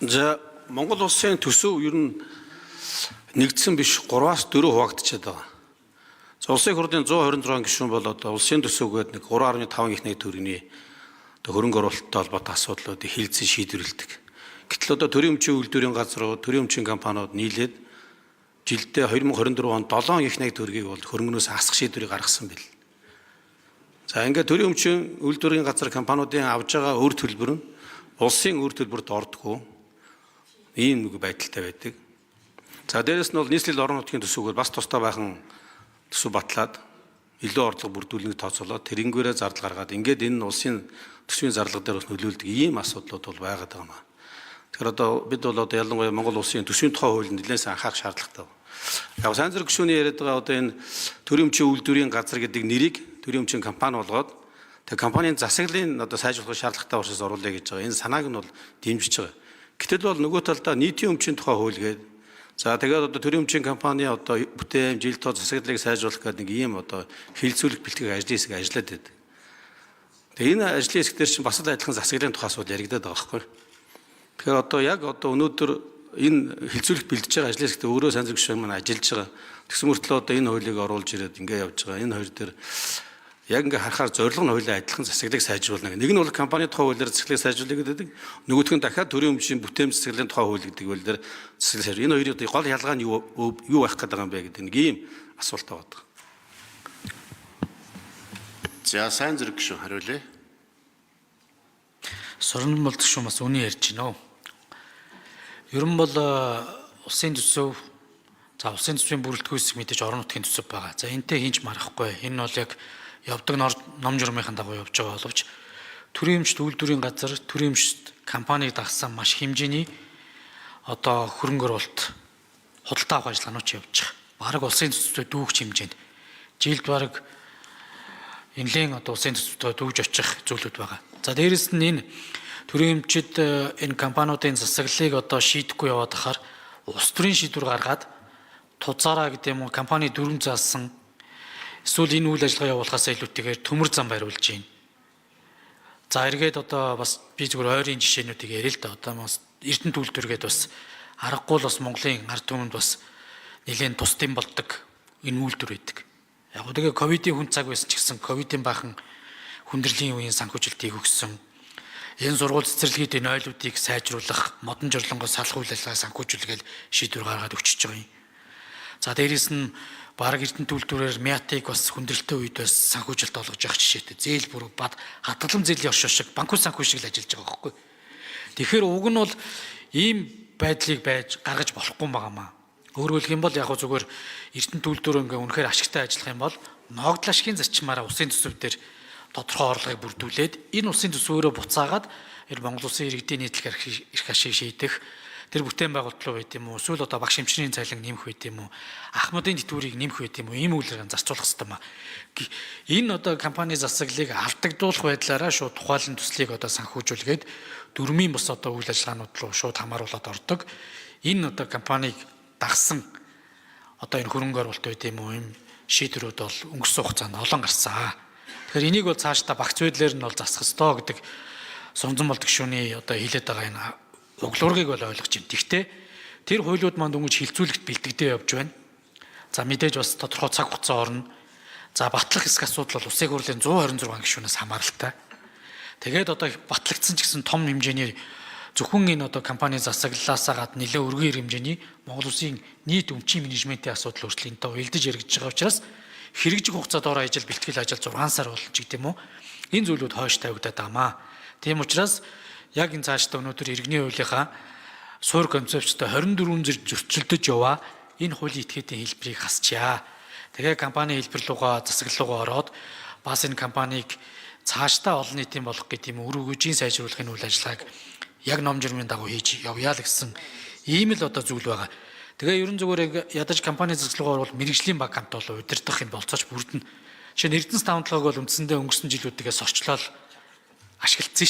За Монгол улсын төсөв ер нь нэгдсэн биш 3-аас 4 хуваагдчихад байгаа. За улсын хурлын 126 гишүүн бол одоо улсын төсөвгээд нэг 3.5 их найт төгрөгийн хөрөнгө оруулалттай холбоотой асуудлуудыг хилцэн шийдвэрлэдэг. Гэтэл одоо төрийн өмчийн үйлдвэрийн газар, төрийн өмчийн компаниуд нийлээд жилдээ 2024 онд 7 их найт төгрөгийг бол хөрөнгөнөөс асах шийдвэрийг гаргасан бэл. За ингээд төрийн өмчийн үйлдвэрийн газар компаниудын авж байгаа өр төлбөр нь улсын өр төлбөрт ордоггүй ийм нэг байдалтай байдаг. За дээрэс нь бол нийслэл орон нутгийн төсөвөөр бас тустай байхан төсөв батлаад илүү орлого бүрдүүлнийг тооцоолоод тэрнгээрээ зардал гаргаад ингээд энэ улсын төсвийн зарлага дээр бас нөлөөлдөг ийм асуудлууд бол байгаад байгаа юм аа. Тэгэхээр одоо бид бол одоо ялангуяа Монгол улсын төсвийн тухай хуулинд нэлээд анхаарах шаардлагатай байна. Яг сайн зэрэг гишүүний яриад байгаа одоо энэ төрийн өмчийн үйлдвэрийн газар гэдэг нэрийг төрийн өмчийн компани болгоод тэг компанийн засаглалын одоо сайжруулах шаардлагатай учраас оруулъя гэж байгаа. Энэ санааг нь бол дэмжиж байгаа. Гэтэл бол нөгөө талдаа нийтийн өмчийн тухай хууль гээд за тэгээд одоо төрийн өмчийн компани одоо бүтээн жил тоо засаглалыг сайжруулах гэдэг нэг ийм одоо хилцүүлэх бэлтгэх ажлын хэсэг ажиллаад байдаг. Тэгээ энэ ажлын хэсэг дээр чинь бас л адилхан засаглалын тухай асуудал яригадаад байгаа байхгүй. Тэгэхээр одоо яг одоо өнөөдөр энэ хилцүүлэх бэлдэж байгаа ажлын хэсэгт өөрөө сайн зөв гишүүн маань ажиллаж байгаа. Тэгсэн мөртлөө одоо энэ хуулийг оруулж ирээд ингээд явж байгаа. Энэ хоёр дээр яг ингээ харахаар зорилго нь хоёулаа адилхан засаглалыг сайжруулна. Нэг нь бол компани тухай хуулиар засаглалыг сайжруулах гэдэг. Нөгөөх нь дахиад төрийн өмчийн бүтээн засаглалын тухай хууль гэдэг хууль дээр засаглал сайжруулах. Энэ хоёрын гол ялгаа нь юу байх гээд байгаа юм бэ гэдэг нэг ийм асуулт байгаа. За сайн зэрэг гişүн хариулъя. Сорон бол гişүн бас үний ярьж байна. Ер нь бол улсын төсөв за улсын төсвийн бүрэлдэхүүн хэсэг мэдээж орон нутгийн төсөв байгаа. За энтэй хинч марахгүй. Энэ бол яг явдаг ном журмынхаа дагуу явж байгаа боловч төрийн өмчт үйлдвэрийн газар төрийн өмчт компаниг дагсан маш хэмжээний одоо хөрөнгө оруулалт худалдаа авах ажиллагаанууд явж байгаа. Бараг улсын төсөвтэй дүүгч хэмжээнд жилд бараг энэлийн одоо улсын төсөвтэй дүүж очих зүйлүүд байгаа. За дээрэс нь энэ төрийн өмчт энэ компаниудын засаглалыг одоо шийдэхгүй яваад хахаар улс төрийн шийдвэр гаргаад тузаараа гэдэг юм уу компани дүрм заасан эсвэл энэ үйл ажиллагаа явуулахаас илүүтэйгээр төмөр зам бариулж байна. За эргээд одоо бас би зүгээр ойрын жишээнүүдийг ярил л да. Одоо бас Эрдэнэт үйлдвэргээд бас аргагүй л бас Монголын ард түмэнд бас нэлээд тусдын болдог энэ үйлдвэр байдаг. Яг гоо тэгээ ковидын хүн цаг байсан ч гэсэн ковидын бахан хүндрлийн үеийн санхүүжилтийг өгсөн. Энэ сургууль цэцэрлэгийн ойлуудыг сайжруулах, модон жорлонгоос салах үйл ажиллагаа санхүүжүүлгээл шийдвэр гаргаад өгчөж байгаа юм. За дээрээс нь бараг Эрдэнэт үйлдвэрээр Мятыг бас хүндрэлтэй үед бас санхүүжилт олгож явах жишээтэй. Зээл бүр бад хадгалан зээлийн оршоо шиг банкуй санхүү шиг л ажиллаж байгаа байхгүй. Тэгэхээр уг нь бол ийм байдлыг байж гаргаж болохгүй юм байнамаа. Өөрөөр хэлэх юм бол яг зүгээр Эрдэнэт үйлдвэр ингээ үнэхээр ашигтай ажиллах юм бол ногдол ашигын зарчмаараа улсын төсөв дээр тодорхой орлогыг бүрдүүлээд энэ улсын төсвөөрөө буцаагаад Монгол улсын иргэдийн нийтлэг эрх ашиг шийдэх тэр бүтээн байгуулалт руу байд юм уу эсвэл одоо багш эмчнэрийн цалин нэмэх байд юм уу ахмадын тэтгэврийг нэмэх байд юм уу ийм үйлрээр зарцуулах хэрэгтэй маа. Энэ одоо компани засаглалыг алдагдуулах байдлаараа шууд тухайлан төслийг одоо санхүүжүүлгээд дөрмийн бус одоо үйл ажиллагаанууд руу шууд хамааруулаад ордог. Энэ одоо компаниг дагсан одоо энэ хөрөнгө оруулалт байд юм уу ийм шийдвэрүүд бол өнгөрсөн хугацаанд олон гарсан. Тэгэхээр энийг бол цаашдаа багц байдлаар нь бол засах ёстой гэдэг Сонзон болдог шүүний одоо хэлээд байгаа энэ углуургийг бол ойлгож байна. Тэгвэл тэр хуулиуд манд өнгөж хилцүүлэгт бэлтгэдэй явж байна. За мэдээж бас тодорхой цаг хугацаа орно. За батлах хэсэг асуудал бол улсын хурлын 126 гишүүнээс хамааралтай. Тэгээд одоо батлагдсан ч гэсэн том хэмжээний зөвхөн энэ одоо компани засаглалаасаа гадна нэлээд өргөн хэмжээний Монгол улсын нийт өмчийн менежментийн асуудал өөрчлөлтөнд уялдаж яригдж байгаа учраас хэрэгжих хугацаад ороо ажил бэлтгэл ажил 6 сар болно ч гэдэг юм уу. Энэ зүйлүүд хойш тавигдаад байгаамаа. Тийм учраас яг энэ цаашдаа өнөөдөр иргэний хуулийнхаа суур концепцтой 24 зэрэг зөрчилдөж яваа энэ хуулийн этгээдийн хэлбэрийг хасчаа. Тэгээ компани хэлбэр руугаа засаглал руугаа ороод бас энэ компанийг цаашдаа олон нийтийн болох гэдэг юм үр өгөөжийн сайжруулахын үйл ажиллагааг яг ном журмын дагуу хийж явъя л гэсэн ийм л одоо зүйл байгаа. Тэгээ ерөн зүгээр ядаж компани засаглалгаа орвол мэрэгжлийн баг хамт болоо удирдах юм болцооч бүрдэнэ. Жишээ нь Эрдэнэс 5-7 бол үндсэндээ өнгөрсөн жилүүдээс орчлол ашиглагдсан